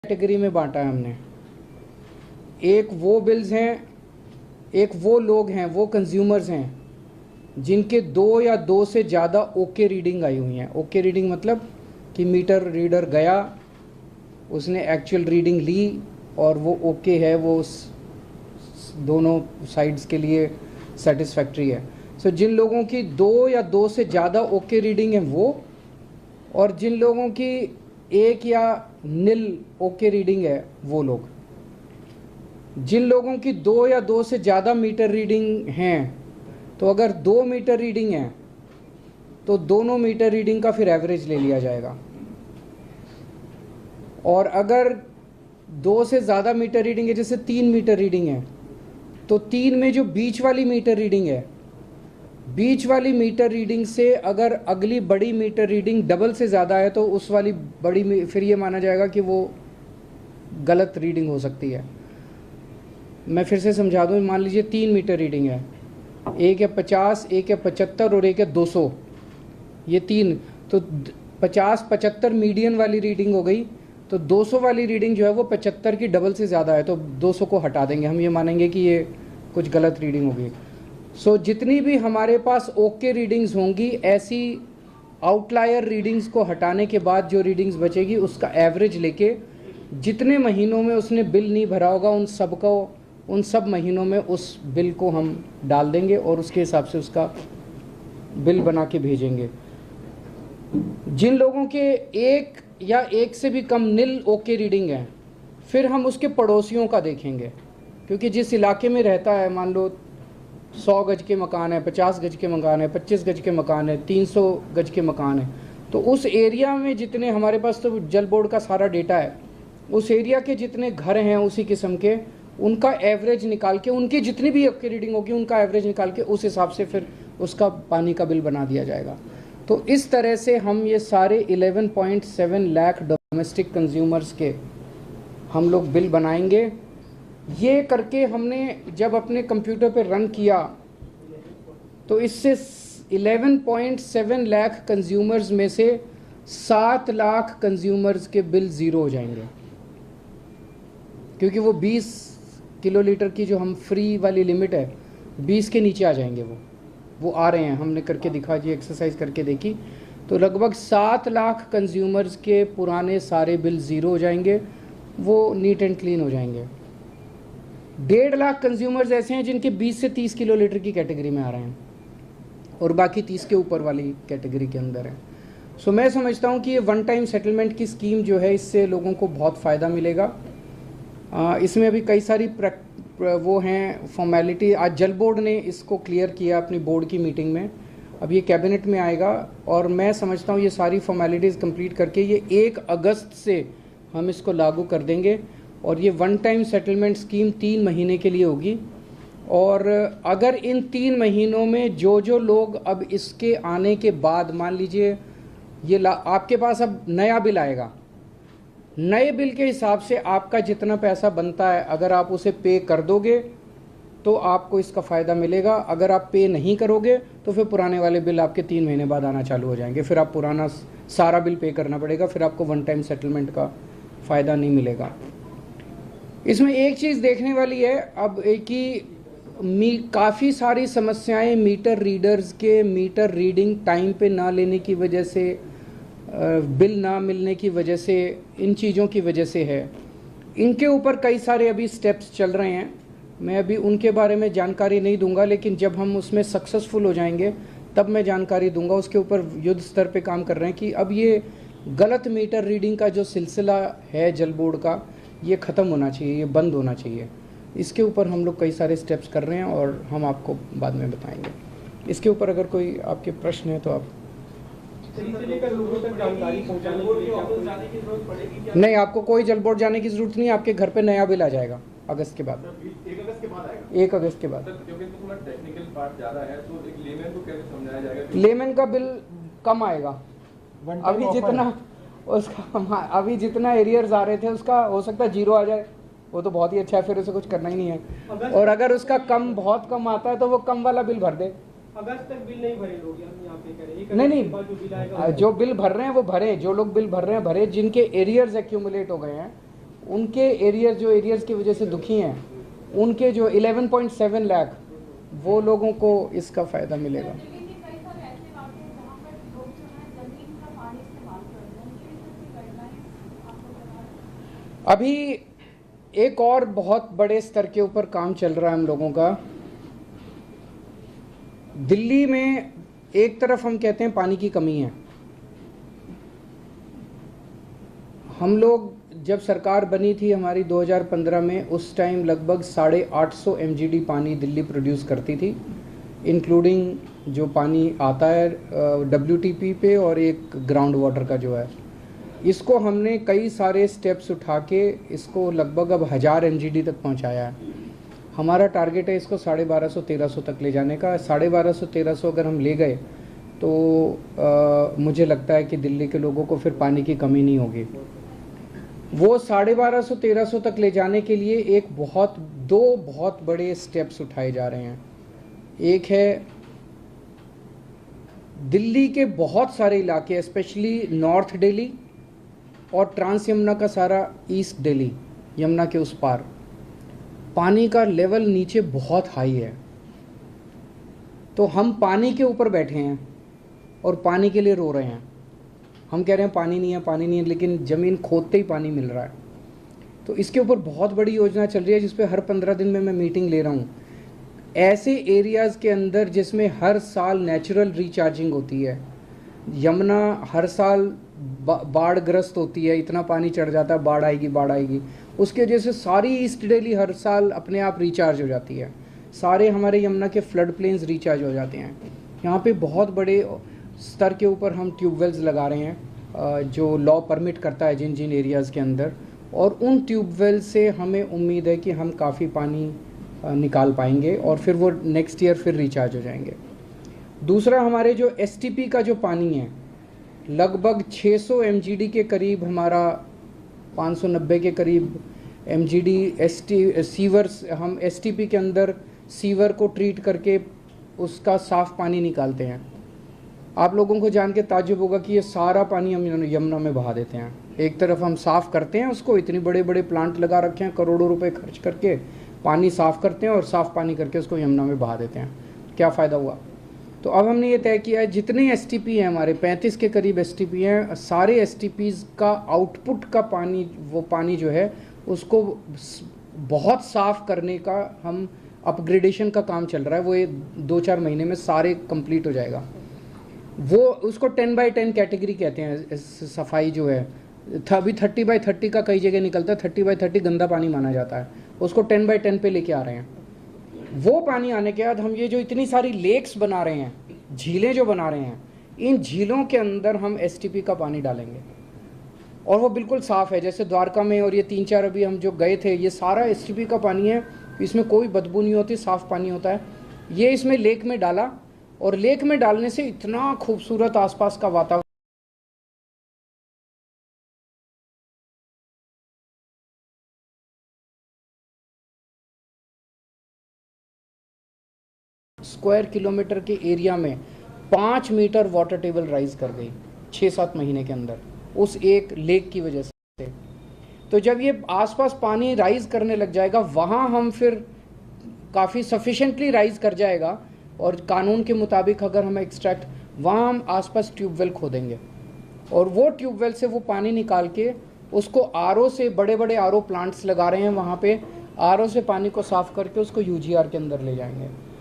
Category में बांटा है हमने। एक वो बिल्स हैं, एक वो लोग हैं, वो कंज्यूमर्स हैं जिनके 2 या 2 से ज़्यादा ओके रीडिंग आई हुई हैं। ओके रीडिंग मतलब कि मीटर रीडर गया, उसने एक्चुअल रीडिंग ली और वो ओके है, वो उस दोनों साइड्स के लिए सेटिस्फैक्ट्री है। सो जिन लोगों की 2 या 2 से ज़्यादा ओके रीडिंग है वो, और जिन लोगों की 1 या नील ओके रीडिंग है वो लोग। जिन लोगों की 2 या 2 से ज़्यादा मीटर रीडिंग हैं, तो अगर 2 मीटर रीडिंग है तो दोनों मीटर रीडिंग का फिर एवरेज ले लिया जाएगा। और अगर 2 से ज़्यादा मीटर रीडिंग है, जैसे 3 मीटर रीडिंग है, तो 3 में जो बीच वाली मीटर रीडिंग है, बीच वाली मीटर रीडिंग से अगर अगली बड़ी मीटर रीडिंग डबल से ज़्यादा है तो उस वाली बड़ी फिर ये माना जाएगा कि वो गलत रीडिंग हो सकती है। मैं फिर से समझा दूँ, मान लीजिए 3 मीटर रीडिंग है, एक है 50, एक है 75 और एक है 200। ये 3, तो 50-75 मीडियन वाली रीडिंग हो गई, तो 200 वाली रीडिंग जो है वो 75 की डबल से ज़्यादा है, तो 200 को हटा देंगे, हम ये मानेंगे कि ये कुछ गलत रीडिंग होगी। सो जितनी भी हमारे पास ओके रीडिंग्स होंगी, ऐसी आउटलायर रीडिंग्स को हटाने के बाद जो रीडिंग्स बचेगी उसका एवरेज लेके जितने महीनों में उसने बिल नहीं भरा होगा उन सब महीनों में उस बिल को हम डाल देंगे और उसके हिसाब से उसका बिल बना के भेजेंगे। जिन लोगों के 1 या 1 से भी कम नील ओके रीडिंग है, फिर हम उसके पड़ोसियों का देखेंगे, क्योंकि जिस इलाके में रहता है, मान लो 100 गज के मकान है, 50 गज के मकान है, 25 गज के मकान है, 300 गज के मकान है, तो उस एरिया में जितने, हमारे पास तो जल बोर्ड का सारा डेटा है, उस एरिया के जितने घर हैं उसी किस्म के, उनका एवरेज निकाल के, उनकी जितनी भी ओके रीडिंग होगी उनका एवरेज निकाल के उस हिसाब से फिर उसका पानी का बिल बना दिया जाएगा। तो इस तरह से हम ये सारे 11.7 लाख डोमेस्टिक कंज्यूमर्स के हम लोग बिल बनाएंगे। ये करके हमने जब अपने कंप्यूटर पे रन किया तो इससे 11.7 लाख कंज्यूमर्स में से 7 लाख कंज्यूमर्स के बिल ज़ीरो हो जाएंगे, क्योंकि वो 20 किलोलीटर की जो हम फ्री वाली लिमिट है 20 के नीचे आ जाएंगे। वो आ रहे हैं, हमने करके दिखा, जी एक्सरसाइज करके देखी, तो लगभग 7 लाख कंज्यूमर्स के पुराने सारे बिल ज़ीरो हो जाएंगे, वो नीट एंड क्लीन हो जाएंगे। 1.5 लाख कंज्यूमर्स ऐसे हैं जिनके 20 से 30 किलोलीटर की कैटेगरी में आ रहे हैं और बाकी 30 के ऊपर वाली कैटेगरी के अंदर है। सो मैं समझता हूँ कि ये वन टाइम सेटलमेंट की स्कीम जो है, इससे लोगों को बहुत फ़ायदा मिलेगा। इसमें अभी कई सारी वो हैं फॉर्मेलिटी, आज जल बोर्ड ने इसको क्लियर किया अपनी बोर्ड की मीटिंग में, अब ये कैबिनेट में आएगा और मैं समझता हूँ ये सारी फॉर्मेलिटीज़ कंप्लीट करके ये 1 अगस्त से हम इसको लागू कर देंगे और ये वन टाइम सेटलमेंट स्कीम 3 महीने के लिए होगी। और अगर इन 3 महीनों में जो लोग अब इसके आने के बाद, मान लीजिए ये आपके पास अब नया बिल आएगा, नए बिल के हिसाब से आपका जितना पैसा बनता है अगर आप उसे पे कर दोगे तो आपको इसका फ़ायदा मिलेगा। अगर आप पे नहीं करोगे तो फिर पुराने वाले बिल आपके 3 महीने बाद आना चालू हो जाएंगे, फिर आप पुराना सारा बिल पे करना पड़ेगा, फिर आपको वन टाइम सेटलमेंट का फ़ायदा नहीं मिलेगा। इसमें एक चीज़ देखने वाली है अब कि काफ़ी सारी समस्याएं मीटर रीडर्स के मीटर रीडिंग टाइम पे ना लेने की वजह से, बिल ना मिलने की वजह से, इन चीज़ों की वजह से है। इनके ऊपर कई सारे अभी स्टेप्स चल रहे हैं, मैं अभी उनके बारे में जानकारी नहीं दूंगा, लेकिन जब हम उसमें सक्सेसफुल हो जाएंगे तब मैं जानकारी दूंगा। उसके ऊपर युद्ध स्तर पे काम कर रहे हैं कि अब ये गलत मीटर रीडिंग का जो सिलसिला है जल बोर्ड का, ये ख़त्म होना चाहिए, ये बंद होना चाहिए। इसके ऊपर हम लोग कई सारे स्टेप्स कर रहे हैं और हम आपको बाद में बताएंगे। इसके ऊपर अगर कोई आपके प्रश्न है तो आप नहीं, आपको कोई जल बोर्ड जाने की जरूरत नहीं, आपके घर पे नया बिल आ जाएगा अगस्त के बाद। 1 अगस्त के बाद आएगा? 1 अगस्त के बाद। क्योंकि तो थोड़ा टेक्निकल पार्ट ज़्यादा है, तो एक लेमैन को कैसे समझाया जाएगा? लेमैन का बिल कम आएगा, अभी जितना एरियर्स आ रहे थे उसका हो सकता है 0 आ जाए, वो तो बहुत ही अच्छा है, फिर उसे कुछ करना ही नहीं है। और अगर उसका बहुत कम आता है तो वो कम वाला बिल भर दे। अगस्त तक बिल नहीं भरे लोग, हम यहाँ पे करें नहीं, जो बिल भर रहे हैं वो भरे, जो लोग बिल भर रहे हैं भरे, जिनके एरियर्स एक्यूमुलेट हो गए हैं उनके एरियाज जो एरियाज की वजह से दुखी हैं, उनके जो 11.7 लाख वो लोगों को इसका फ़ायदा मिलेगा। अभी एक और बहुत बड़े स्तर के ऊपर काम चल रहा है हम लोगों का। दिल्ली में एक तरफ हम कहते हैं पानी की कमी है। हम लोग जब सरकार बनी थी हमारी 2015 में, उस टाइम लगभग 850 MGD पानी दिल्ली प्रोड्यूस करती थी, इंक्लूडिंग जो पानी आता है WTP पे और एक ग्राउंड वाटर का जो है। इसको हमने कई सारे स्टेप्स उठा के इसको लगभग अब 1000 MGD तक पहुंचाया है। हमारा टारगेट है इसको 1250-1300 तक ले जाने का। 1250-1300 अगर हम ले गए तो मुझे लगता है कि दिल्ली के लोगों को फिर पानी की कमी नहीं होगी। वो 1250-1300 तक ले जाने के लिए दो बहुत बड़े स्टेप्स उठाए जा रहे हैं। एक है दिल्ली के बहुत सारे इलाके, स्पेशली नॉर्थ दिल्ली और ट्रांस यमुना का सारा ईस्ट दिल्ली, यमुना के उस पार पानी का लेवल नीचे बहुत हाई है। तो हम पानी के ऊपर बैठे हैं और पानी के लिए रो रहे हैं। हम कह रहे हैं पानी नहीं है, पानी नहीं है, लेकिन ज़मीन खोदते ही पानी मिल रहा है। तो इसके ऊपर बहुत बड़ी योजना चल रही है जिस पे हर 15 दिन में मैं मीटिंग ले रहा हूँ। ऐसे एरियाज़ के अंदर जिसमें हर साल नेचुरल रिचार्जिंग होती है। यमुना हर साल बाढ़ ग्रस्त होती है, इतना पानी चढ़ जाता है, बाढ़ आएगी। उसकी वजह से सारी ईस्ट दिल्ली हर साल अपने आप रिचार्ज हो जाती है। सारे हमारे यमुना के फ्लड प्लेन्स रिचार्ज हो जाते हैं। यहाँ पे बहुत बड़े स्तर के ऊपर हम ट्यूबवेल्स लगा रहे हैं जो लॉ परमिट करता है जिन जिन एरियाज़ के अंदर, और उन ट्यूबवेल से हमें उम्मीद है कि हम काफ़ी पानी निकाल पाएंगे और फिर वो नेक्स्ट ईयर फिर रिचार्ज हो जाएंगे। दूसरा, हमारे जो STP का जो पानी है लगभग 600 MGD के करीब, हमारा 590 के करीब MGD सीवर्स, हम STP के अंदर सीवर को ट्रीट करके उसका साफ़ पानी निकालते हैं। आप लोगों को जान के ताज्जुब होगा कि ये सारा पानी हम यमुना में बहा देते हैं। एक तरफ हम साफ़ करते हैं उसको, इतने बड़े बड़े प्लांट लगा रखे हैं, करोड़ों रुपए खर्च करके पानी साफ़ करते हैं और साफ़ पानी करके उसको यमुना में बहा देते हैं। क्या फ़ायदा हुआ? तो अब हमने ये तय किया है जितने STP हैं हमारे 35 के करीब STP हैं, सारे STPs का आउटपुट का पानी, वो पानी जो है उसको बहुत साफ़ करने का हम अपग्रेडेशन का काम चल रहा है। वो ये 2-4 महीने में सारे कंप्लीट हो जाएगा। वो उसको 10/10 कैटेगरी कहते हैं। सफाई जो है अभी 30/30 का कई जगह निकलता है, 30/30 गंदा पानी माना जाता है, उसको 10/10 पे लेके आ रहे हैं। वो पानी आने के बाद हम ये जो इतनी सारी लेक्स बना रहे हैं, झीलें जो बना रहे हैं, इन झीलों के अंदर हम STP का पानी डालेंगे और वो बिल्कुल साफ़ है। जैसे द्वारका में और ये 3-4 अभी हम जो गए थे, ये सारा STP का पानी है, इसमें कोई बदबू नहीं होती, साफ़ पानी होता है। ये इसमें लेक में डाला और लेक में डालने से इतना खूबसूरत आसपास का वातावरण, स्क्वायर किलोमीटर के एरिया में 5 मीटर वाटर टेबल राइज कर गई 6-7 महीने के अंदर, उस एक लेक की वजह से। तो जब ये आसपास पानी राइज करने लग जाएगा, वहाँ हम फिर काफ़ी सफिशेंटली राइज कर जाएगा और कानून के मुताबिक अगर हम एक्सट्रैक्ट, वहाँ हम आसपास ट्यूबवेल खोदेंगे और वो ट्यूबवेल से वो पानी निकाल के उसको RO से, बड़े बड़े RO प्लांट्स लगा रहे हैं वहाँ पे, RO से पानी को साफ़ करके उसको UGR के अंदर ले जाएंगे।